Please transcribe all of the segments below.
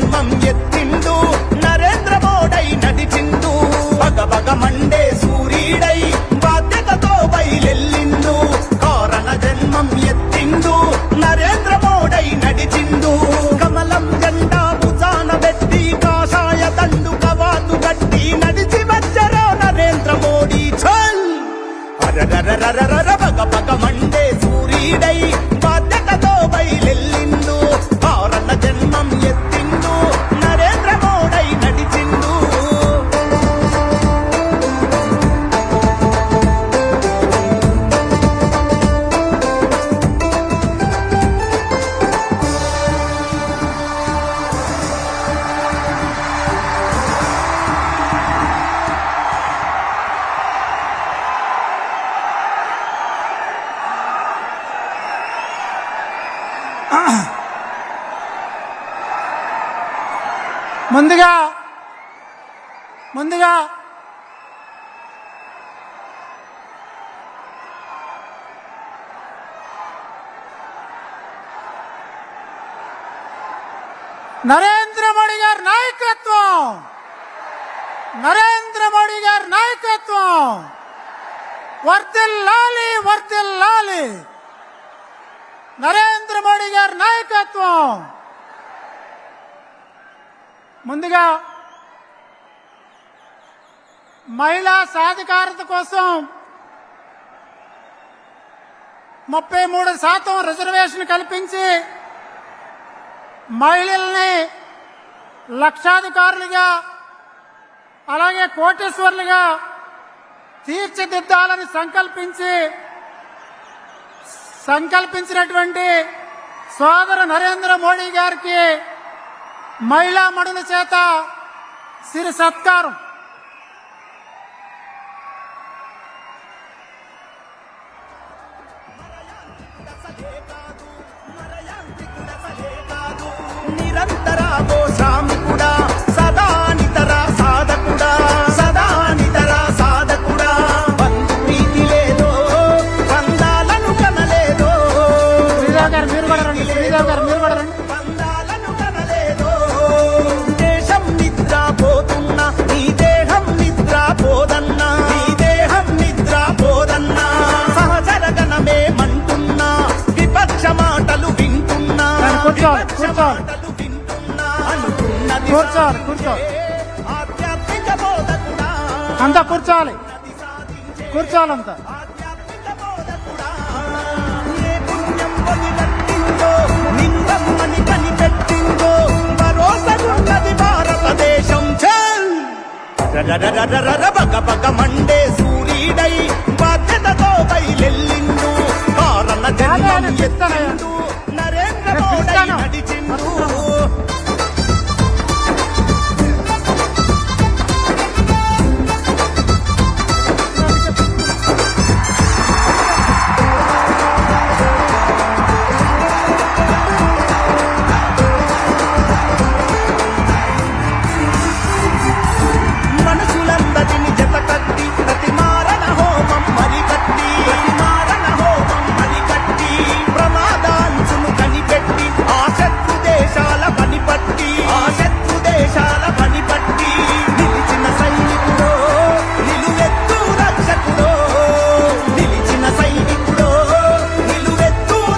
జన్మం ఎత్తిండు నరేంద్ర మోడీ నడిచిండు బగ బగ మండే సూర్యుడై బాధ్యతతో బయలెల్లిండు కారణ జన్మం ఎత్తిండు నరేంద్ర మోడీ నడిచిండు కమలం జెండా భుజాన పెట్టి కాషాయ దండు కవాతు గట్టి నడిచి వచ్చరో నరేంద్ర మోడీ చల్ అరరరరరర బగ బగ మండే సూర్యుడై బాధ్యతతో బయలెల్లిండు కారణ జన్మం ఎత్తిండు నరేంద్ర మోడీ నడిచిండు ముందుగా నరేంద్ర మోడీ గారి నాయకత్వం వర్ధిల్లాలి వర్ధిల్లాలి నరేంద్ర మోడీ గారి నాయకత్వం. ముందుగా మహిళా సాధికారత కోసం 33% రిజర్వేషన్ కల్పించి మహిళల్ని లక్షాధికారులుగా అలాగే కోటీశ్వరులుగా తీర్చిదిద్దాలని సంకల్పించినటువంటి సోదరు నరేంద్ర మోడీ గారికి మహిళా మణుల చేత సిరి సత్కారం. నిరంతర శ్రామికుడా సదా నితర సాధకుడా బంధు ప్రీతి లేదో బంధాలను కనలేదో బంధాలను కనలేదో దేశం నిద్రపోతున్నా నీ దేహం నిద్రపోదన్నా సహచరగణమే మంటున్నా విపక్ష మాటలు వింటున్నా ఆధ్యాత్మిక బోధకుడా అంతా కూర్చోాలంతా ఆధ్యాత్మిక బోధకుడా ఏ పుణ్యం వదిలట్టిందో నిందమ్మని కనిపెట్టిందో భరోసగున్నది భారతదేశం చల్ బగ బగ మండే సూర్యుడై బాధ్యతతో బయలెల్లిండు కారణ జన్మం ఎత్తిండు నరేంద్ర మోడీ నడిచిండు మనుషులందరిని జతకట్టి ప్రతి మారణ హోమం మరికట్టి ప్రమాదాంచును కనిపెట్టి ఆ శత్రు దేశాల పనిపట్టి నిలిచిన సైనికుడో నిలువెత్తు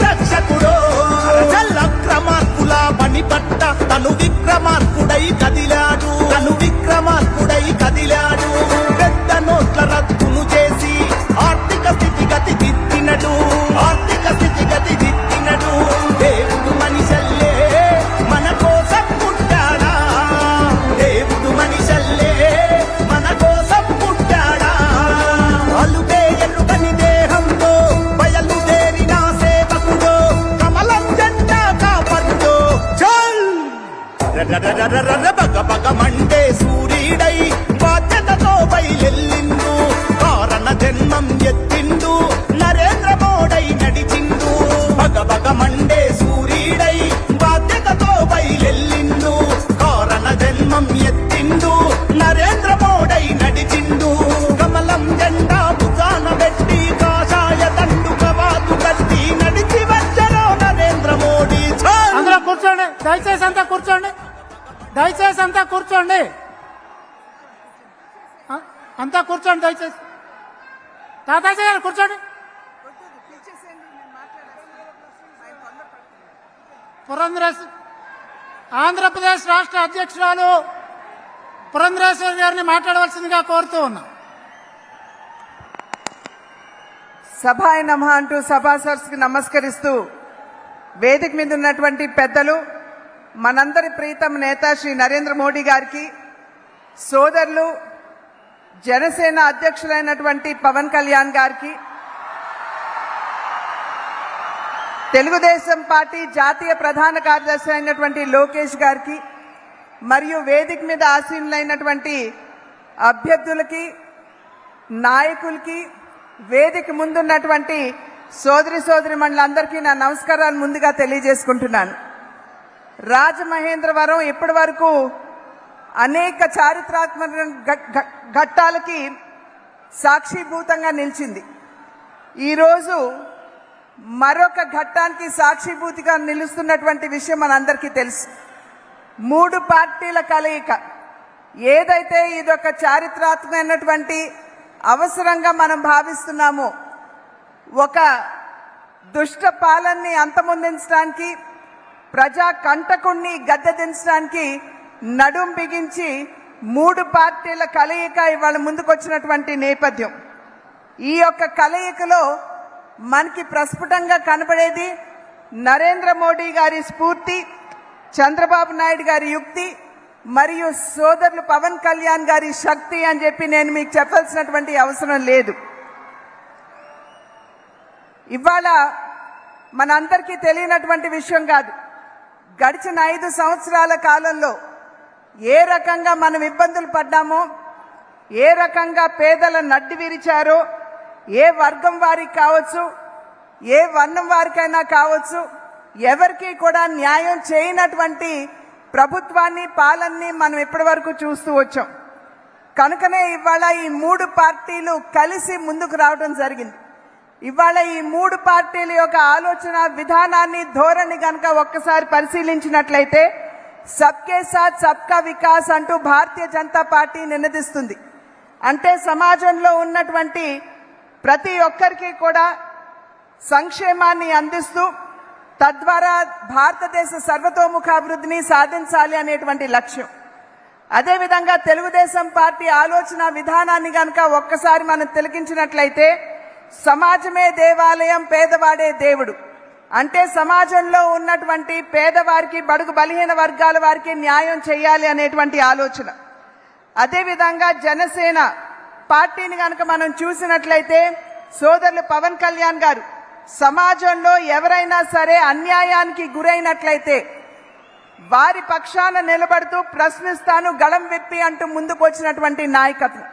రక్షకుడో అక్రమార్కుల పనిపట్ట తను విక్రమార్కుడై కదిలాడు పెద్ద నోట్ల రద్దును చేసి ఆర్థిక స్థితిగతి దిద్దినడు దేవుడు మనిషల్లే మన కోసం పుట్టాడా అలుపే ఎరుకని దేహంతో బయలుదేరిన సేవకుడో కమలం జెండా కాపరుడో చల్ బగ బగ మండే సూర్యుడై బాధ్యతతో బయలెల్లిండు కారణ జన్మం ఎత్తిండు నరేంద్ర మోడీ నడిచిండు బగ బగ మండే సూర్యుడై బాధ్యతతో బయలెల్లిండు కారణ జన్మం ఎత్తిండు నరేంద్ర మోడీ నడిచిండు కమలం జెండా భుజాన పెట్టి కాషాయ దండు కవాతు కట్టి నడిచి వచ్చరో నరేంద్ర మోడీ అందరూ కూర్చోండి, దయచేసి అంతా కూర్చోండి. దయచేసి అంతా కూర్చోండి. అంతా కూర్చోండి దయచేసి. తాతాజీ గారు కూర్చోండి. ఆంధ్రప్రదేశ్ రాష్ట్ర అధ్యక్షురాలు పురంధరేశ్వరి గారిని మాట్లాడవలసిందిగా కోరుతూ ఉన్నా. సభాయ నమః అంటూ సభా సరస్సుకి నమస్కరిస్తూ వేదిక మీద ఉన్నటువంటి పెద్దలు, మనందరి ప్రీతం నేత శ్రీ నరేంద్ర మోడీ గారికి, సోదరులు జనసేన అధ్యక్షులైనటువంటి పవన్ కళ్యాణ్ గారికి, తెలుగుదేశం పార్టీ జాతీయ ప్రధాన కార్యదర్శి అయినటువంటి లోకేష్ గారికి, మరియు వేదిక మీద ఆసీనులైనటువంటి అభ్యర్థులకి, నాయకులకి, వేదిక ముందున్నటువంటి సోదరిమణులందరికీ నా నమస్కారాలు ముందుగా తెలియజేసుకుంటున్నాను. రాజమహేంద్రవరం ఇప్పటి వరకు అనేక చారిత్రాత్మక ఘట్టాలకి సాక్షిభూతంగా నిలిచింది. ఈరోజు మరొక ఘట్టానికి సాక్షిభూతిగా నిలుస్తున్నటువంటి విషయం మనందరికీ తెలుసు. 3 పార్టీల కలయిక. ఏదైతే ఇదొక చారిత్రాత్మకమైనటువంటి అవసరంగా మనం భావిస్తున్నామో, ఒక దుష్ట పాలనని అంతమొందించడానికి, ప్రజా కంటకుణ్ణి గద్దె దించడానికి నడుం బిగించి 3 పార్టీల కలయిక ఇవాళ ముందుకొచ్చినటువంటి నేపథ్యం. ఈ యొక్క కలయికలో మనకి ప్రస్ఫుటంగా కనబడేది నరేంద్ర మోడీ గారి స్ఫూర్తి, చంద్రబాబు నాయుడు గారి యుక్తి, మరియు సోదరులు పవన్ కళ్యాణ్ గారి శక్తి అని చెప్పి నేను మీకు చెప్పాల్సినటువంటి అవసరం లేదు. ఇవాళ మనందరికీ తెలియనటువంటి విషయం కాదు, గడిచిన 5 సంవత్సరాల కాలంలో ఏ రకంగా మనం ఇబ్బందులు పడ్డామో, ఏ రకంగా పేదల నడ్డి విరిచారో, ఏ వర్గం వారికి కావచ్చు, ఏ వర్ణం వారికైనా కావచ్చు, ఎవరికి కూడా న్యాయం చేయనటువంటి ప్రభుత్వాన్ని, పాలనని మనం ఇప్పటి వరకు చూస్తూ వచ్చాం. కనుకనే ఇవాళ ఈ 3 పార్టీలు కలిసి ముందుకు రావడం జరిగింది. ఇవాళ ఈ 3 పార్టీల యొక్క ఆలోచన విధానాన్ని, ధోరణి గనక ఒక్కసారి పరిశీలించినట్లయితే సబ్కే సాత్ సబ్కా వికాస్ అంటూ భారతీయ జనతా పార్టీ నినదిస్తుంది. అంటే సమాజంలో ఉన్నటువంటి ప్రతి ఒక్కరికి కూడా సంక్షేమాన్ని అందిస్తూ తద్వారా భారతదేశ సర్వతోముఖాభివృద్ధిని సాధించాలి అనేటువంటి లక్ష్యం. అదేవిధంగా తెలుగుదేశం పార్టీ ఆలోచన విధానాన్ని గనక ఒక్కసారి మనం తిలకించినట్లయితే సమాజమే దేవాలయం, పేదవాడే దేవుడు. అంటే సమాజంలో ఉన్నటువంటి పేదవారికి, బడుగు బలహీన వర్గాల వారికి న్యాయం చేయాలి అనేటువంటి ఆలోచన. అదేవిధంగా జనసేన పార్టీని గనక మనం చూసినట్లయితే సోదరులు పవన్ కళ్యాణ్ గారు సమాజంలో ఎవరైనా సరే అన్యాయానికి గురైనట్లయితే వారి పక్షాన నిలబడుతూ ప్రశ్నిస్తాను, గళం విప్పి అంటూ ముందుకు వచ్చినటువంటి నాయకత్వం.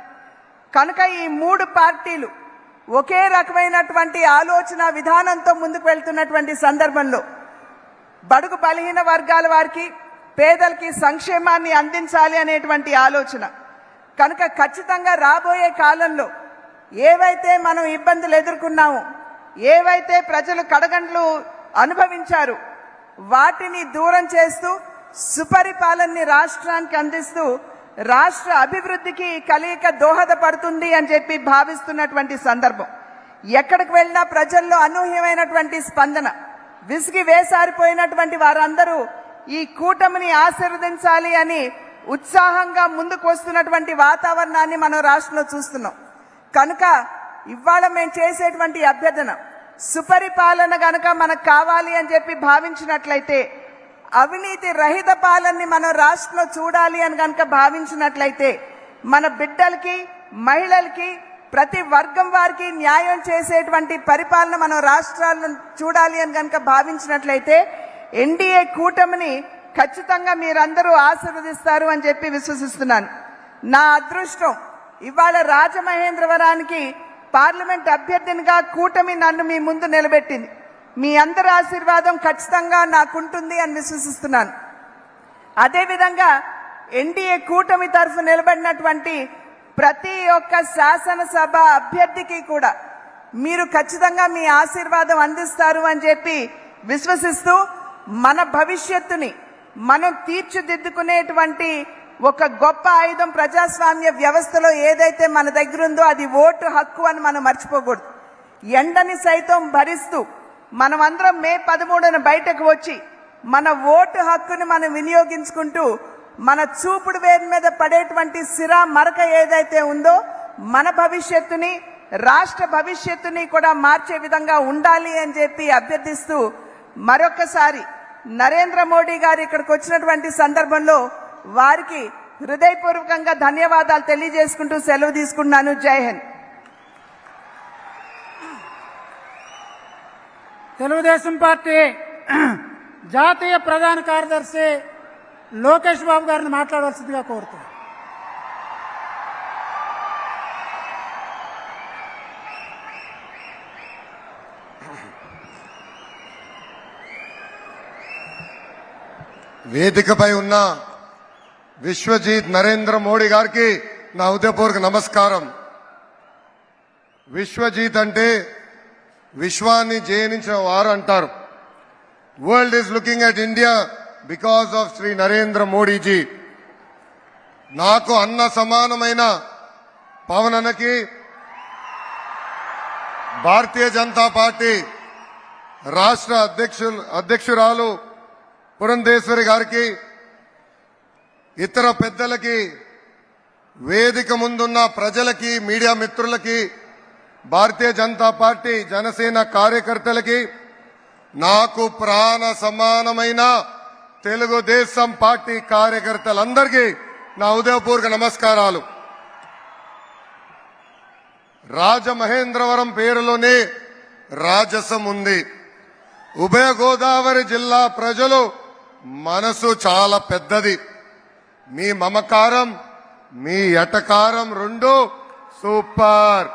కనుక ఈ 3 పార్టీలు ఒకే రకమైనటువంటి ఆలోచన విధానంతో ముందుకు వెళ్తున్నటువంటి సందర్భంలో బడుగు బలహీన వర్గాల వారికి, పేదలకి సంక్షేమాన్ని అందించాలి అనేటువంటి ఆలోచన. కనుక ఖచ్చితంగా రాబోయే కాలంలో ఏవైతే మనం ఇబ్బందులు ఎదుర్కొన్నామో, ఏవైతే ప్రజలు కడగండ్లు అనుభవించారు, వాటిని దూరం చేస్తూ సుపరిపాలనని రాష్ట్రానికి అందిస్తూ రాష్ట్ర అభివృద్ధికి కలయిక దోహదపడుతుంది అని చెప్పి భావిస్తున్నటువంటి సందర్భం. ఎక్కడికి వెళ్ళినా ప్రజల్లో అనూహ్యమైనటువంటి స్పందన. విసిగి వేసారిపోయినటువంటి వారందరూ ఈ కూటమిని ఆశీర్వదించాలి అని ఉత్సాహంగా ముందుకు వస్తున్నటువంటి వాతావరణాన్ని మనం రాష్ట్రంలో చూస్తున్నాం. కనుక ఇవాళ మేము చేసేటువంటి అభ్యర్థన, సుపరిపాలన గనక మనకు కావాలి అని చెప్పి భావించినట్లయితే, అవినీతి రహిత పాలనని మనం రాష్ట్రంలో చూడాలి అని గనక భావించినట్లయితే, మన బిడ్డలకి, మహిళలకి, ప్రతి వర్గం వారికి న్యాయం చేసేటువంటి పరిపాలన మనం రాష్ట్రాలను చూడాలి అని గనక భావించినట్లయితే ఎన్డీఏ కూటమిని ఖచ్చితంగా మీరందరూ ఆశీర్వదిస్తారు అని చెప్పి విశ్వసిస్తున్నాను. నా అదృష్టం ఇవాళ రాజమహేంద్రవరానికి పార్లమెంట్ అభ్యర్థినిగా కూటమి నన్ను మీ ముందు నిలబెట్టింది. మీ అందరి ఆశీర్వాదం ఖచ్చితంగా నాకుంటుంది అని విశ్వసిస్తున్నాను. అదేవిధంగా ఎన్డీఏ కూటమి తరఫు నిలబడినటువంటి ప్రతి ఒక్క శాసనసభ అభ్యర్థికి కూడా మీరు ఖచ్చితంగా మీ ఆశీర్వాదం అందిస్తారు అని చెప్పి విశ్వసిస్తూ మన భవిష్యత్తుని, మనం తీర్చిదిద్దుకునేటువంటి ఒక గొప్ప ఆయుధం ప్రజాస్వామ్య వ్యవస్థలో ఏదైతే మన దగ్గర ఉందో అది ఓటు హక్కు అని మనం మర్చిపోకూడదు. ఎండని సైతం భరిస్తూ మనమందరం మే 13న బయటకు వచ్చి మన ఓటు హక్కుని మనం వినియోగించుకుంటూ మన చూపుడు వేరు మీద పడేటువంటి సిరా మరక ఏదైతే ఉందో మన భవిష్యత్తుని రాష్ట్ర భవిష్యత్తుని కూడా మార్చే విధంగా ఉండాలి అని చెప్పి అభ్యర్థిస్తూ మరొకసారి నరేంద్ర మోడీ గారు ఇక్కడికి వచ్చినటువంటి సందర్భంలో వారికి హృదయపూర్వకంగా ధన్యవాదాలు తెలియజేసుకుంటూ సెలవు తీసుకుంటున్నాను. జై హింద్. తెలుగుదేశం పార్టీ జాతీయ ప్రధాన కార్యదర్శి లోకేష్ బాబు గారిని మాట్లాడవలసిందిగా కోరుతున్నాను. వేదికపై ఉన్న విశ్వజీత్ నరేంద్ర మోడీ గారికి నా హృదయపూర్వక నమస్కారం. విశ్వజీత్ అంటే విశ్వాన్ని జయించిన వారు అంటారు. World is looking at India because of Shri Narendra Modiji. నాకు అన్న సమానమైన పవన్ అన్నకి భారతీయ జనతా పార్టీ రాష్ట్ర అధ్యక్షురాలు పురంధేశ్వరి గారికి, ఇతర పెద్దలకి, వేదిక ముందున్న ప్రజలకి, మీడియా మిత్రులకి, భారతీయ జనతా పార్టీ జనసేన కార్యకర్తలకి, నాకు ప్రాణ సమానమైన తెలుగుదేశం పార్టీ కార్యకర్తలందరికీ నా హృదయపూర్వక నమస్కారాలు. రాజమహేంద్రవరం పేరులోనే రాజసం ఉంది. ఉభయ గోదావరి జిల్లా ప్రజలు మనసు చాలా పెద్దది. మీ మమకారం, మీ ఎటకారం రెండు సూపర్.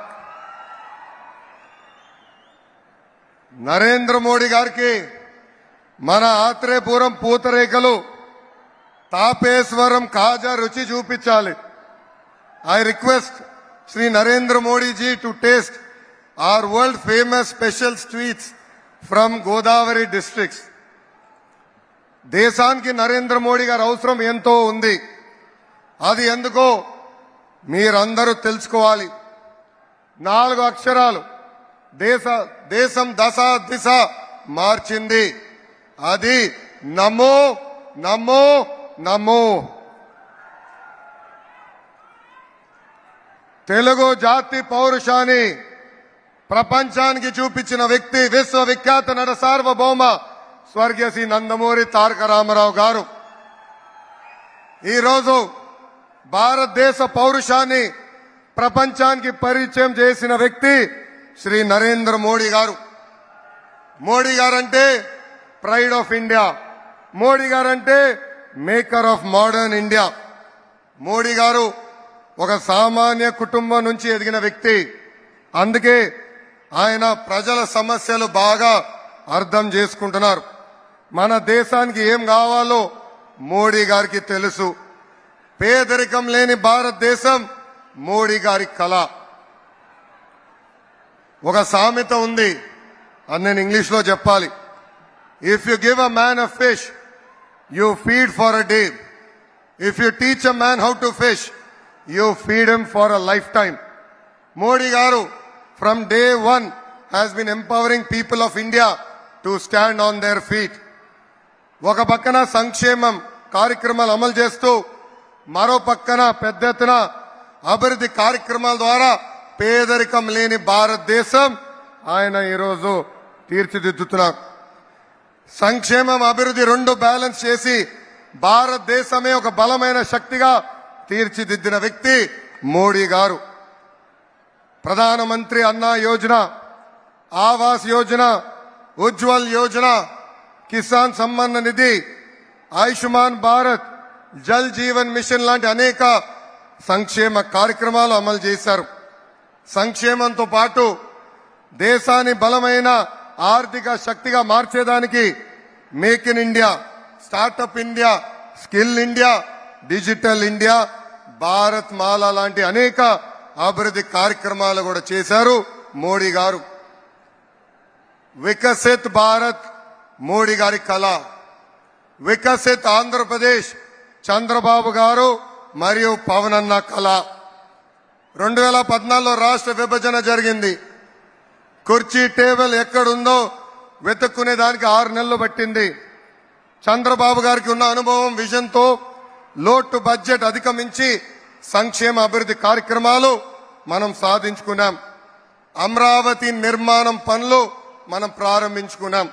నరేంద్ర మోడీ గారికి మన ఆత్రేయపురం పూతరేకలు, తాపేశ్వరం కాజా రుచి చూపించాలి. I request Shri Narendra Modiji to taste our world famous special sweets from Godavari districts. దేశానికి నరేంద్ర మోడీ గారి అవసరం ఎంతో ఉంది. అది ఎందుకో మీరందరూ తెలుసుకోవాలి. 4 అక్షరాలు దేశం దశ దిశ మార్చింది. అది నమో నమో నమో. తెలుగు జాతి పౌరుషాన్ని ప్రపంచానికి చూపించిన వ్యక్తి విశ్వవిఖ్యాత నట సార్వభౌమ స్వర్గీయ శ్రీ నందమూరి తారక రామారావు గారు. ఈరోజు భారతదేశ పౌరుషాన్ని ప్రపంచానికి పరిచయం చేసిన వ్యక్తి శ్రీ నరేంద్ర మోడీ గారు. Modi guarantee pride of India. Modi guarantee maker of modern India. Modi గారు ఒక సామాన్య కుటుంబం నుంచి ఎదిగిన వ్యక్తి. అందుకే ఆయన ప్రజల సమస్యలు బాగా అర్థం చేసుకుంటున్నారు. మన దేశానికి ఏం కావాలో మోడీ గారికి తెలుసు. పేదరికం లేని భారతదేశం మోడీ గారి కళ. ఒక సామెత ఉంది, అది నేను ఇంగ్లీష్ లో చెప్పాలి. If you give a man a fish, you feed for a day. If you teach a man how to fish, you feed him for a life time. Modi గారు from day one has been empowering people of India to stand on their feet. ఒక పక్కన సంక్షేమం కార్యక్రమాలు అమలు చేస్తూ మరో పక్కన పెద్ద ఎత్తున అభివృద్ధి కార్యక్రమాల ద్వారా పేదరికం లేని భారతదేశం ఆయన ఈరోజు తీర్చిదిద్దుతున్నారు. సంక్షేమం అభివృద్ధి రెండు బ్యాలెన్స్ చేసి భారతదేశమే ఒక బలమైన శక్తిగా తీర్చిదిద్దిన వ్యక్తి మోడీ గారు. ప్రధానమంత్రి అన్నా యోజన, ఆవాస్ యోజన, ఉజ్వల్ యోజన, కిసాన్ సమ్మాన్ నిధి, ఆయుష్మాన్ భారత్, జల్ జీవన్ మిషన్ లాంటి అనేక సంక్షేమ కార్యక్రమాలు అమలు చేశారు. సంక్షేమంతో పాటు దేశాన్ని బలమైన ఆర్థిక శక్తిగా మార్చేదానికి make in India, startup India, skill India, digital India, Bharat Mala లాంటి అనేక అభివృద్ధి కార్యక్రమాలు కూడా చేశారు మోడీ గారు. వికసిత్ భారత్ మోడీ గారి కళ. వికసిత్ ఆంధ్రప్రదేశ్ చంద్రబాబు గారు మరియు పవన్ అన్న కళ. 2014లో రాష్ట్ర విభజన జరిగింది. కుర్చీ టేబుల్ ఎక్కడుందో వెతుక్కునే దానికి 6 నెలలు పట్టింది. చంద్రబాబు గారికి ఉన్న అనుభవం, విజన్తో లోటు బడ్జెట్ అధిగమించి సంక్షేమ అభివృద్ధి కార్యక్రమాలు మనం సాధించుకున్నాం. అమరావతి నిర్మాణం పనులు మనం ప్రారంభించుకున్నాం.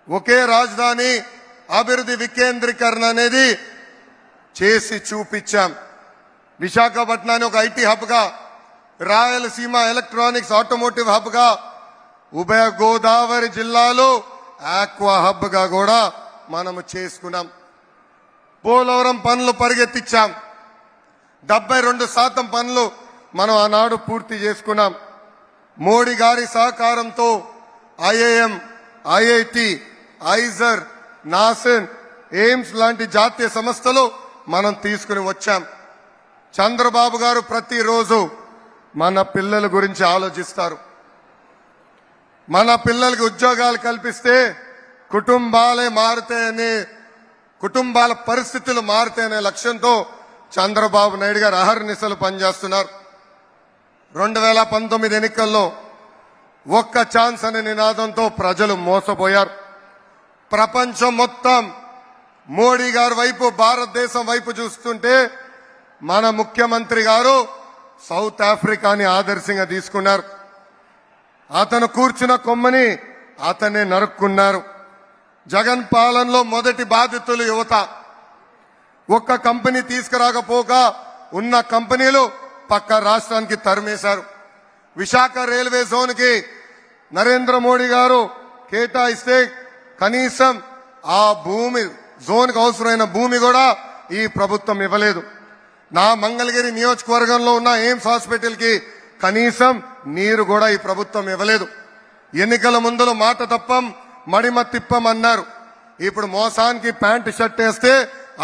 ఒకే రాజధాని అభివృద్ధి వికేంద్రీకరణ అనేది చేసి చూపించాం. విశాఖపట్నాన్ని ఒక ఐటీ హబ్ గా, రాయలసీమ ఎలక్ట్రానిక్స్ ఆటోమోటివ్ హబ్ గా, ఉభయ గోదావరి జిల్లాలో ఆక్వా హబ్ గా కూడా మనము చేసుకున్నాం. పోలవరం పనులు పరిగెత్తించాం. 72% పనులు మనం ఆనాడు పూర్తి చేసుకున్నాం. మోడీ గారి సహకారంతో IIM, IIT, IISER, NACIN, AIIMS లాంటి జాతీయ సంస్థలు మనం తీసుకుని వచ్చాం. చంద్రబాబు గారు ప్రతిరోజు మన పిల్లల గురించి ఆలోచిస్తారు. మన పిల్లలకి ఉద్యోగాలు కల్పిస్తే కుటుంబాలే మారుతాయని, కుటుంబాల పరిస్థితులు మారుతాయనే లక్ష్యంతో చంద్రబాబు నాయుడు గారు అహర్నిశలు పనిచేస్తున్నారు. 2019 ఎన్నికల్లో ఒక్క ఛాన్స్ అనే నినాదంతో ప్రజలు మోసపోయారు. ప్రపంచం మొత్తం మోడీ గారి వైపు, భారతదేశం వైపు చూస్తుంటే మన ముఖ్యమంత్రి గారు సౌత్ ఆఫ్రికాని ఆదర్శంగా తీసుకున్నారు. అతను కూర్చున్న కొమ్మని అతనే నరుక్కున్నారు. జగన్ పాలనలో మొదటి బాధితులు యువత. ఒక్క కంపెనీ తీసుకురాకపోగా ఉన్న కంపెనీలు పక్క రాష్ట్రానికి తరిమేశారు. విశాఖ రైల్వే జోన్ కి నరేంద్ర మోడీ గారు కేటాయిస్తే కనీసం ఆ భూమి, జోన్ కు అవసరమైన భూమి కూడా ఈ ప్రభుత్వం ఇవ్వలేదు. నా మంగళగిరి నియోజకవర్గంలో ఉన్న ఎయిమ్స్ హాస్పిటల్ కి కనీసం నీరు కూడా ఈ ప్రభుత్వం ఇవ్వలేదు. ఎన్నికల ముందులో మాట తప్పం, మడిమ తిప్పం అన్నారు. ఇప్పుడు మోసానికి ప్యాంటు షర్ట్ వేస్తే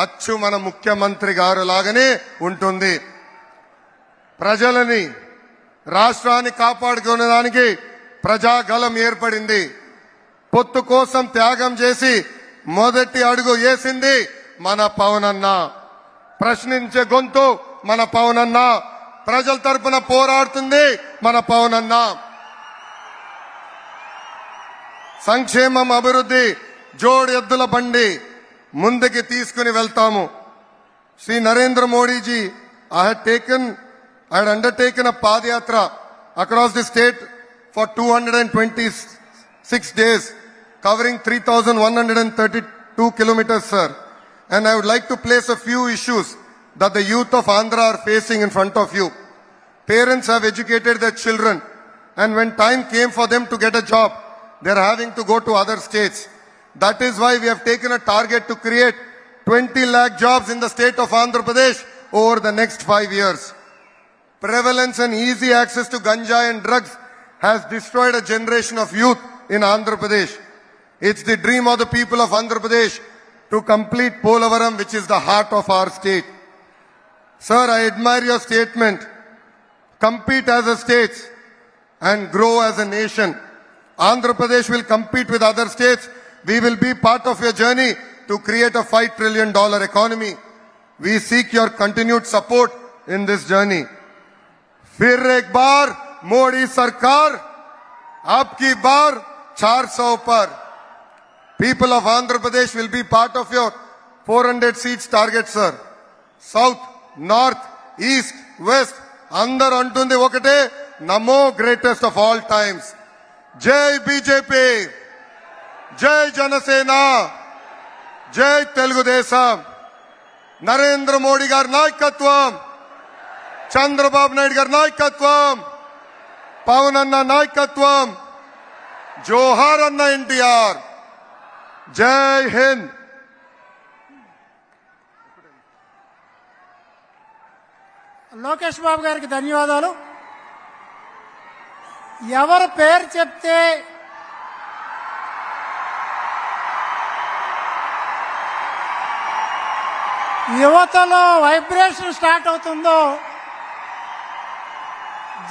అచ్చు మన ముఖ్యమంత్రి గారు లాగానే ఉంటుంది. ప్రజలని, రాష్ట్రాన్ని కాపాడుకునేదానికి ప్రజాగలం ఏర్పడింది. పొత్తు కోసం త్యాగం చేసి మొదటి అడుగు వేసింది మన పవన్ అన్న. ప్రశ్నించే గొంతు మన పవన్ అన్న. ప్రజల తరపున పోరాడుతుంది మన పవన్ అన్న. సంక్షేమం, అభివృద్ధి జోడు ఎద్దుల బండి ముందుకి తీసుకుని వెళ్తాము. Shri Narendra Modiji I had undertaken a Padayatra across the state for 226 days, covering 3,132 kilometers, sir. And I would like to place a few issues that the youth of Andhra are facing in front of you. Parents have educated their children, and when time came for them to get a job, they are having to go to other states. That is why we have taken a target to create 20 lakh jobs in the state of Andhra Pradesh over the next 5 years. Prevalence and easy access to ganja and drugs has destroyed a generation of youth in Andhra Pradesh. It's the dream of the people of Andhra Pradesh to complete Polavaram, which is the heart of our state. Sir, I admire your statement. Compete as a state and grow as a nation. Andhra Pradesh will compete with other states. We will be part of your journey to create a $5 trillion economy. We seek your continued support in this journey. फिर एक बार मोदी सरकार, अब की बार 400 पर. People of Andhra Pradesh will be part of your 400 seats target, sir. South, North, East, West, అందరు అంటుంది ఒకటే, నమో greatest of all times. జై బీజేపీ, జై జనసేన, జై తెలుగుదేశం. నరేంద్ర మోడీ గారి నాయకత్వం, చంద్రబాబు నాయుడు గారి నాయకత్వం, పవన్ అన్న నాయకత్వం. జోహార్ అన్న ఎన్టీఆర్. జై హింద్. లోకేష్ బాబు గారికి ధన్యవాదాలు. ఎవరు పేరు చెప్తే యువతలో వైబ్రేషన్ స్టార్ట్ అవుతుందో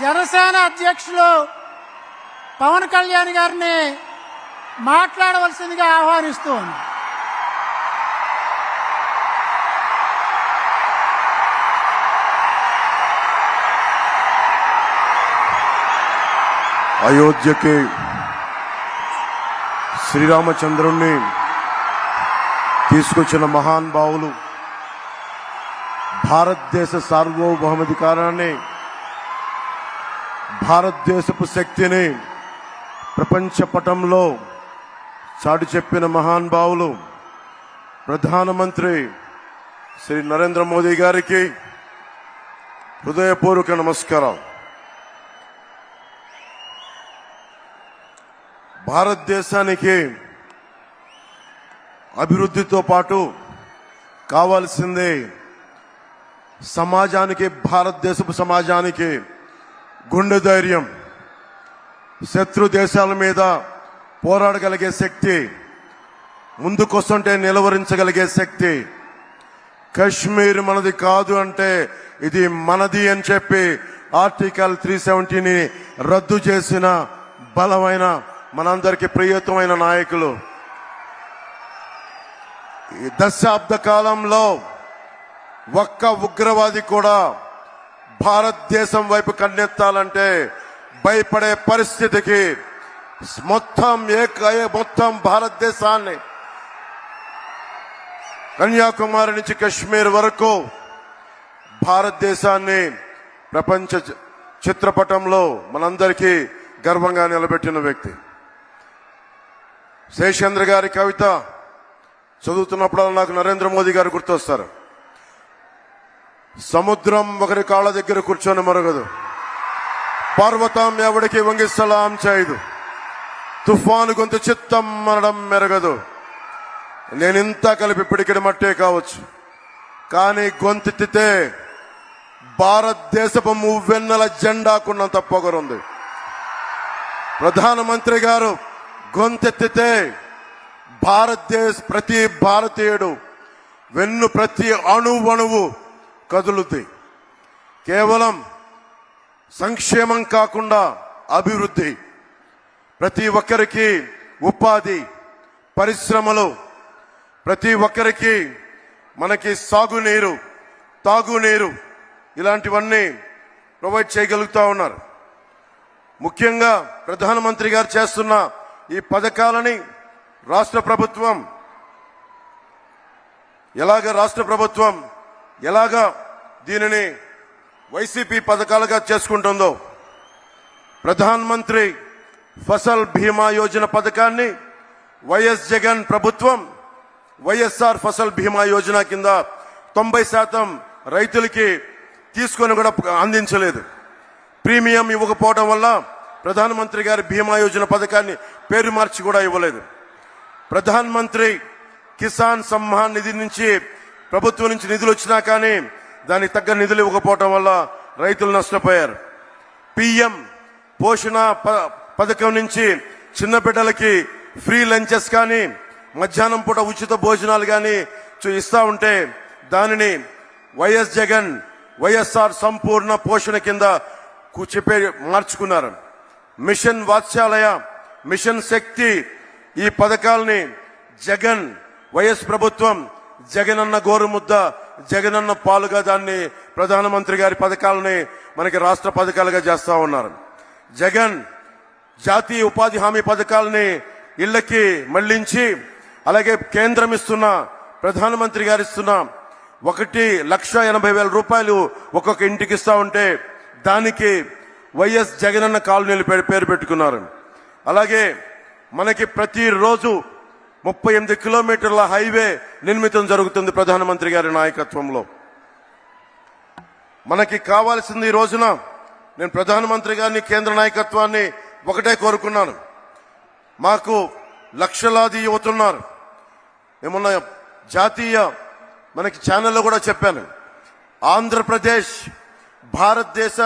జనసేన అధ్యక్షులు పవన్ కళ్యాణ్ గారిని మాట్లాడవలసిందిగా ఆహ్వానిస్తూ ఉంది. అయోధ్యకి శ్రీరామచంద్రుణ్ణి తీసుకొచ్చిన మహానుభావులు, భారతదేశ సార్వభౌమాధికారాన్ని, భారతదేశపు శక్తిని ప్రపంచ పటంలో చాటి చెప్పిన మహానుభావులు ప్రధానమంత్రి శ్రీ నరేంద్ర మోదీ గారికి హృదయపూర్వక నమస్కారం. భారతదేశానికి అభివృద్ధితో పాటు కావాల్సిందే సమాజానికి, భారతదేశపు సమాజానికి గుండె ధైర్యం, శత్రు దేశాల మీద పోరాడగలిగే శక్తి, ముందుకొస్తుంటే నిలవరించగలిగే శక్తి. కశ్మీర్ మనది కాదు అంటే ఇది మనది అని చెప్పి ఆర్టికల్ 370ని రద్దు చేసిన బలమైన, మనందరికీ ప్రియతమైన నాయకులు. ఈ దశాబ్ద కాలంలో ఒక్క ఉగ్రవాది కూడా భారతదేశం వైపు కన్నెత్తాలంటే భయపడే పరిస్థితికి మొత్తం భారతదేశాన్ని, కన్యాకుమారి నుంచి కశ్మీర్ వరకు భారతదేశాన్ని ప్రపంచ చిత్రపటంలో మనందరికీ గర్వంగా నిలబెట్టిన వ్యక్తి. శేషేంద్ర గారి కవిత చదువుతున్నప్పుడు నాకు నరేంద్ర మోదీ గారు గుర్తొస్తారు. సముద్రం ఒకరి కాళ్ళ దగ్గర కూర్చొని మరగదు, పర్వతం ఎవడికి వంగి సలాం చేయదు, తుఫాను గొంతు చిత్తం మనడం మెరగదు. నేనింత కలిపి పిడికిడి మట్టే కావచ్చు, కానీ గొంతెత్తితే భారతదేశపు మువ్వెన్నెల జెండాకున్నంత పొగరుంది. ప్రధానమంత్రి గారు గొంతెత్తితే ప్రతి భారతీయుడు ప్రతి అణువణువు కదులుతాయి. కేవలం సంక్షేమం కాకుండా అభివృద్ధి, ప్రతి ఒక్కరికి ఉపాధి, పరిశ్రమలు, ప్రతి ఒక్కరికి మనకి సాగునీరు, తాగునీరు, ఇలాంటివన్నీ ప్రొవైడ్ చేయగలుగుతా ఉన్నారు. ముఖ్యంగా ప్రధానమంత్రి గారు చేస్తున్న ఈ పథకాలని రాష్ట్ర ప్రభుత్వం ఎలాగా దీనిని వైసీపీ పథకాలుగా చేసుకుంటుందో, ప్రధానమంత్రి ఫసల్ బీమా యోజన పథకాన్ని వైఎస్ జగన్ ప్రభుత్వం వైఎస్ఆర్ ఫసల్ బీమా యోజన కింద 90% రైతులకి తీసుకొని కూడా అందించలేదు. ప్రీమియం ఇవ్వకపోవడం వల్ల ప్రధానమంత్రి గారి బీమా యోజన పథకాన్ని పేరు మార్చి కూడా ఇవ్వలేదు. ప్రధానమంత్రి కిసాన్ సమ్మాన్ నిధి నుంచి ప్రభుత్వం నుంచి నిధులు వచ్చినా కానీ దానికి తగ్గ నిధులు ఇవ్వకపోవడం వల్ల రైతులు నష్టపోయారు. పిఎం పోషణ పథకం నుంచి చిన్న బిడ్డలకి ఫ్రీ లంచెస్ కానీ, మధ్యాహ్నం పూట ఉచిత భోజనాలు కానీ ఇస్తా ఉంటే దానిని వైఎస్ జగన్ వైఎస్ఆర్ సంపూర్ణ పోషణ కింద మార్చుకున్నారు. మిషన్ వాత్సల్య, మిషన్ శక్తి, ఈ పథకాలని జగన్ వైఎస్ ప్రభుత్వం జగనన్న గోరుముద్ద, జగనన్న పాలుగా దాన్ని ప్రధానమంత్రి గారి పథకాలని మనకి రాష్ట్ర పథకాలుగా చేస్తా ఉన్నారు. జగన్ జాతీయ ఉపాధి హామీ పథకాలని ఇళ్లకి మళ్లించి, అలాగే కేంద్రం ఇస్తున్న, ప్రధానమంత్రి గారు ఇస్తున్న 1,80,000 రూపాయలు ఒక్కొక్క ఇంటికి ఇస్తా ఉంటే దానికి వైఎస్ జగనన్న కాలనీలు పేరు పెట్టుకున్నారు. అలాగే మనకి ప్రతిరోజు 38 కిలోమీటర్ల హైవే నిర్మితం జరుగుతుంది ప్రధానమంత్రి గారి నాయకత్వంలో. మనకి కావాల్సింది ఈ రోజున, నేను ప్రధానమంత్రి గారిని, కేంద్ర నాయకత్వాన్ని ఒకటే కోరుకున్నాను. మాకు లక్షలాది యువతున్నారు. ఏమన్నా జాతీయ మనకి ఛానల్లో కూడా చెప్పాను, ఆంధ్రప్రదేశ్ భారతదేశ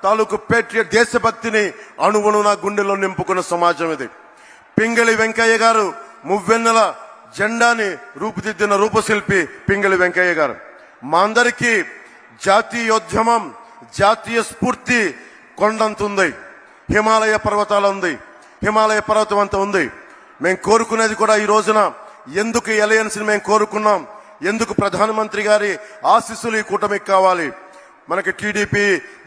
తాలూకు పేట్రియట్, దేశభక్తిని అణువును నా గుండెలో నింపుకున్న సమాజం ఇది. పింగళి వెంకయ్య గారు మువ్వెన్నెల జెండాని రూపుదిద్దిన రూపశిల్పి పింగళి వెంకయ్య గారు. మా అందరికీ జాతీయోద్యమం, జాతీయ స్ఫూర్తి కొండంత ఉంది, హిమాలయ పర్వతాలు ఉంది, హిమాలయ పర్వతం అంతా ఉంది. మేము కోరుకునేది కూడా ఈ రోజున, ఎందుకు అలయన్స్ ని మేము కోరుకున్నాం, ఎందుకు ప్రధానమంత్రి గారి ఆశీస్సులు ఈ కూటమికి కావాలి. మనకి టీడీపీ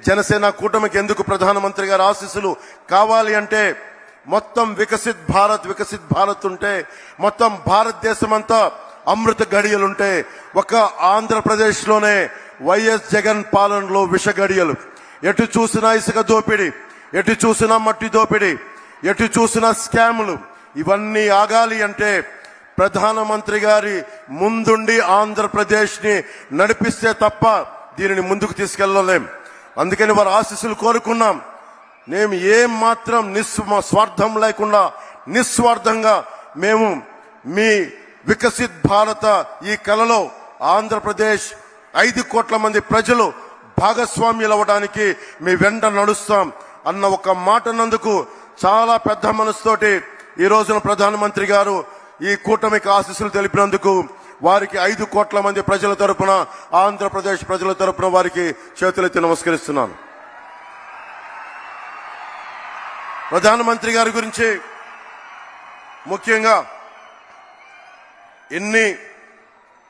జనసేన కూటమికి ఎందుకు ప్రధానమంత్రి గారి ఆశీస్సులు కావాలి అంటే మొత్తం వికసిత్ భారత్ ఉంటే మొత్తం భారతదేశం అంతా అమృత గడియలుంటే ఒక ఆంధ్రప్రదేశ్ లోనే వైఎస్ జగన్ పాలనలో విష గడియలు. ఎటు చూసినా ఇసుక దోపిడీ, ఎటు చూసినా మట్టి దోపిడీ, ఎటు చూసినా స్కాములు. ఇవన్నీ ఆగాలి అంటే ప్రధానమంత్రి గారి ముందుండి ఆంధ్రప్రదేశ్ ని నడిపిస్తే తప్ప దీనిని ముందుకు తీసుకెళ్లలేం. అందుకని వారి ఆశీస్సులు కోరుకున్నాం. మేము ఏం మాత్రం స్వార్థం లేకుండా నిస్వార్థంగా మేము మీ వికసిత్ భారత ఈ కలలో ఆంధ్రప్రదేశ్ 5 కోట్ల మంది ప్రజలు భాగస్వామ్యులు అవ్వడానికి మీ వెంట నడుస్తాం అన్న ఒక మాటనందుకు చాలా పెద్ద మనసుతోటి ఈ రోజున ప్రధానమంత్రి గారు ఈ కూటమికి ఆశీస్సులు తెలిపినందుకు వారికి 5 కోట్ల మంది ప్రజల తరపున, ఆంధ్రప్రదేశ్ ప్రజల తరపున వారికి చేతులెత్తి నమస్కరిస్తున్నాను. ప్రధానమంత్రి గారి గురించి ముఖ్యంగా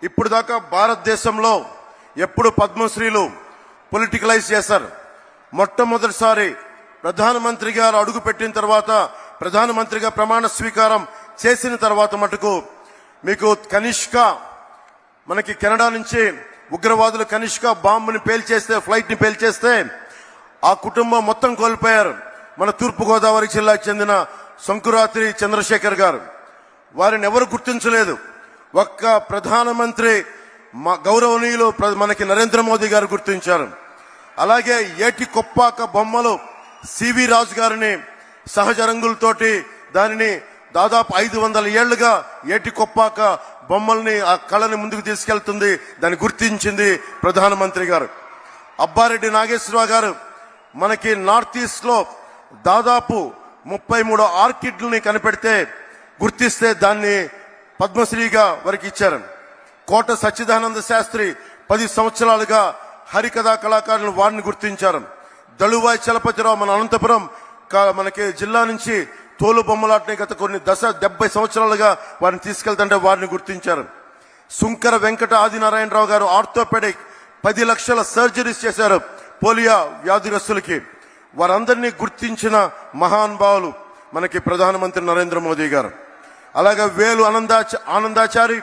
ఇప్పుడు దాకా భారతదేశంలో ఎప్పుడు పద్మశ్రీలు పొలిటికలైజ్ చేశారు. మొట్టమొదటిసారి ప్రధానమంత్రి గారు అడుగు పెట్టిన తర్వాత, ప్రధానమంత్రిగా ప్రమాణ స్వీకారం చేసిన తర్వాత మటుకు మీకు కనిష్క, మనకి కెనడా నుంచి ఉగ్రవాదులు కనిష్క బాంబుని పేల్చేస్తే, ఫ్లైట్ ని పేల్చేస్తే ఆ కుటుంబం మొత్తం కోల్పోయారు. మన తూర్పుగోదావరి జిల్లాకు చెందిన శంకురాత్రి చంద్రశేఖర్ గారు, వారిని ఎవరు గుర్తించలేదు. ఒక్క ప్రధానమంత్రి గౌరవనీయులు మనకి నరేంద్ర మోదీ గారు గుర్తించారు. అలాగే ఏటి కొప్పాక బొమ్మలు సివి రాజు గారిని సహజ రంగులతోటి దానిని దాదాపు 500 ఏళ్లుగా ఏటి కొప్పాక బొమ్మల్ని, ఆ కళని ముందుకు తీసుకెళ్తుంది, దాన్ని గుర్తించింది ప్రధానమంత్రి గారు. అబ్బారెడ్డి నాగేశ్వరరావు గారు మనకి నార్త్ ఈస్ట్ లో దాదాపు 33 ఆర్కిడ్లని కనిపెడితే గుర్తిస్తే దాన్ని పద్మశ్రీగా వారికి ఇచ్చారు. కోట సచ్చిదానంద శాస్త్రి 10 సంవత్సరాలుగా హరికథా కళాకారులు వారిని గుర్తించారు. దళువాయి చలపతిరావు మన అనంతపురం మనకి జిల్లా నుంచి తోలు బొమ్మలాటని గత కొన్ని 70 సంవత్సరాలుగా వారిని తీసుకెళ్తుంటే వారిని గుర్తించారు. సుంకర వెంకట ఆదినారాయణరావు గారు ఆర్థోపెడిక్ 10 లక్షల సర్జరీస్ చేశారు పోలియో వ్యాధిగ్రస్తులకి. వారందరినీ గుర్తించిన మహానుభావులు మనకి ప్రధానమంత్రి నరేంద్ర మోదీ గారు. అలాగే వేలు ఆనందాచారి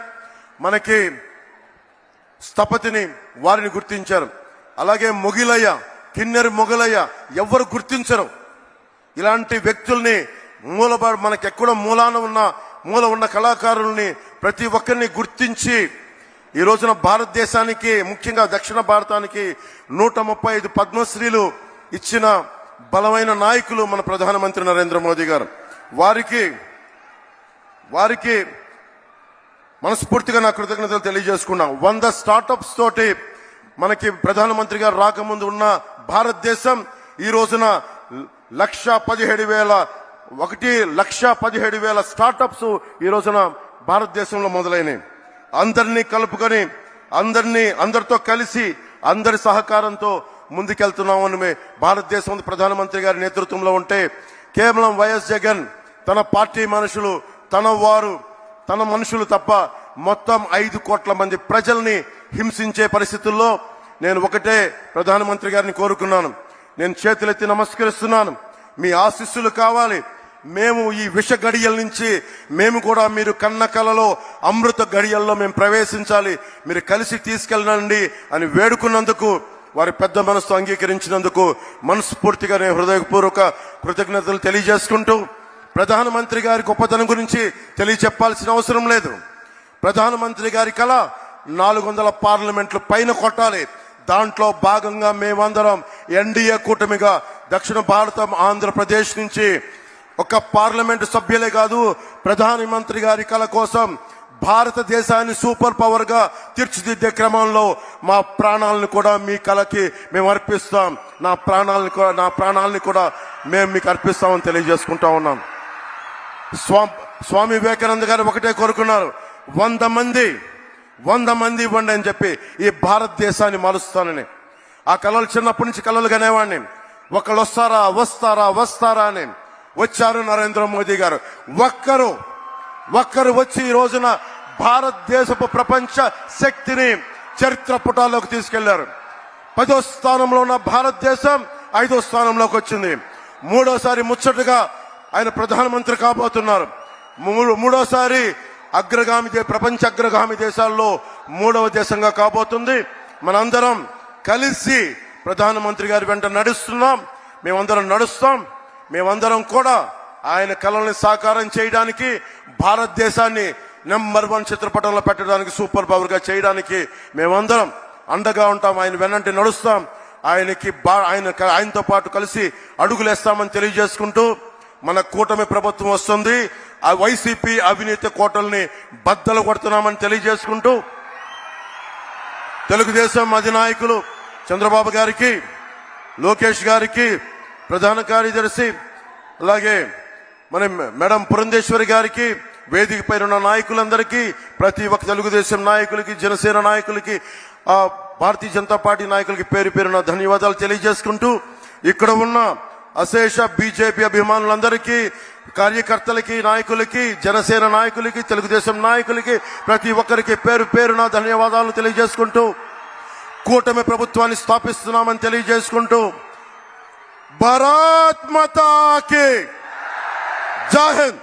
మనకి స్థపతిని వారిని గుర్తించారు. అలాగే మొగిలయ్య, కిన్నెర మొగలయ్య ఎవరు గుర్తించరు. ఇలాంటి వ్యక్తుల్ని మనకి ఎక్కడో మూల ఉన్న కళాకారుల్ని ప్రతి ఒక్కరిని గుర్తించి ఈ రోజున భారతదేశానికి, ముఖ్యంగా దక్షిణ భారతానికి 135 పద్మశ్రీలు ఇచ్చిన బలమైన నాయకులు మన ప్రధానమంత్రి నరేంద్ర మోదీ గారు. వారికి మనస్ఫూర్తిగా నా కృతజ్ఞతలు తెలియజేసుకున్నాం. 100 స్టార్టప్స్ తోటి మనకి ప్రధానమంత్రి గారు రాకముందు ఉన్న భారతదేశం ఈ రోజున 1,17,000 స్టార్టప్స్ ఈ రోజున భారతదేశంలో మొదలైనవి. అందరినీ కలుపుకొని, అందరితో కలిసి, అందరి సహకారంతో ముందుకెళ్తున్నామని భారతదేశం ప్రధానమంత్రి గారి నేతృత్వంలో ఉంటే, కేవలం వైఎస్ జగన్ తన పార్టీ మనుషులు, తన మనుషులు తప్ప మొత్తం 5 కోట్ల మంది ప్రజల్ని హింసించే పరిస్థితుల్లో నేను ఒకటే ప్రధానమంత్రి గారిని కోరుకున్నాను. నేను చేతులెత్తి నమస్కరిస్తున్నాను. మీ ఆశీస్సులు కావాలి. మేము ఈ విష గడియల నుంచి మేము కూడా మీరు కన్న కలలో అమృత గడియల్లో మేము ప్రవేశించాలి, మీరు కలిసి తీసుకెళ్ళండి అని వేడుకున్నందుకు, వారి పెద్ద మనసు అంగీకరించినందుకు మనస్ఫూర్తిగా నేను హృదయపూర్వక కృతజ్ఞతలు తెలియజేసుకుంటూ, ప్రధానమంత్రి గారి గొప్పతనం గురించి తెలియచెప్పాల్సిన అవసరం లేదు. ప్రధానమంత్రి గారి కళ 400 పార్లమెంట్లు పైన కొట్టాలి. దాంట్లో భాగంగా మేమందరం ఎన్డీఏ కూటమిగా దక్షిణ భారతం ఆంధ్రప్రదేశ్ నుంచి ఒక పార్లమెంటు సభ్యులే కాదు, ప్రధానమంత్రి గారి కళ కోసం భారతదేశాన్ని సూపర్ పవర్ గా తీర్చిదిద్దే క్రమంలో మా ప్రాణాలను కూడా మీ కళకి మేము అర్పిస్తాం. నా ప్రాణాలని కూడా మేము మీకు అర్పిస్తామని తెలియజేసుకుంటా ఉన్నాం. స్వామి వివేకానంద గారు ఒకటే కోరుకున్నారు, 100 మంది ఇవ్వండి అని చెప్పి ఈ భారతదేశాన్ని మారుస్తానని. ఆ కళలు చిన్నప్పటి నుంచి కళలు కనేవాడిని. ఒకళ్ళు వస్తారా అని. వచ్చారు నరేంద్ర మోదీ గారు. ఒక్కరు వచ్చి ఈ రోజున భారతదేశపు ప్రపంచ శక్తిని చరిత్ర పుటాల్లోకి తీసుకెళ్లారు. 10వ స్థానంలో ఉన్న భారతదేశం 5వ స్థానంలోకి వచ్చింది. మూడోసారి ముచ్చటగా ఆయన ప్రధానమంత్రి కాబోతున్నారు. మూడోసారి ప్రపంచ అగ్రగామి దేశాల్లో 3వ దేశంగా కాబోతుంది. మనందరం కలిసి ప్రధానమంత్రి గారి వెంట నడుస్తున్నాం. మేమందరం నడుస్తాం. మేమందరం కూడా ఆయన కలల్ని సాకారం చేయడానికి, భారతదేశాన్ని నెంబర్ 1 చిత్రపటంలో పెట్టడానికి, సూపర్ పవర్ గా చేయడానికి మేమందరం అండగా ఉంటాం. ఆయన వెన్నంటి నడుస్తాం. ఆయనతో పాటు కలిసి అడుగులేస్తామని తెలియజేసుకుంటూ, మన కూటమి ప్రభుత్వం వస్తుంది. ఆ వైసీపీ అవినీతి కోటల్ని బద్దలు కొడుతున్నామని తెలియజేసుకుంటూ, తెలుగుదేశం అధినాయకులు చంద్రబాబు గారికి, లోకేష్ గారికి, ప్రధాన కార్యదర్శి, అలాగే మన మేడం పురంధేశ్వరి గారికి, వేదిక పైన ఉన్న నాయకులందరికీ, ప్రతి ఒక్క తెలుగుదేశం నాయకులకి, జనసేన నాయకులకి, భారతీయ జనతా పార్టీ నాయకులకి పేరు పేరున ధన్యవాదాలు తెలియజేసుకుంటూ, ఇక్కడ ఉన్న అశేష బీజేపీ అభిమానులందరికీ, కార్యకర్తలకి, నాయకులకి, జనసేన నాయకులకి, తెలుగుదేశం నాయకులకి, ప్రతి ఒక్కరికి పేరు పేరున ధన్యవాదాలు తెలియజేసుకుంటూ, కూటమి ప్రభుత్వాన్ని స్థాపిస్తున్నామని తెలియజేసుకుంటూ, భారత్ మాతా కీ జై హింద్.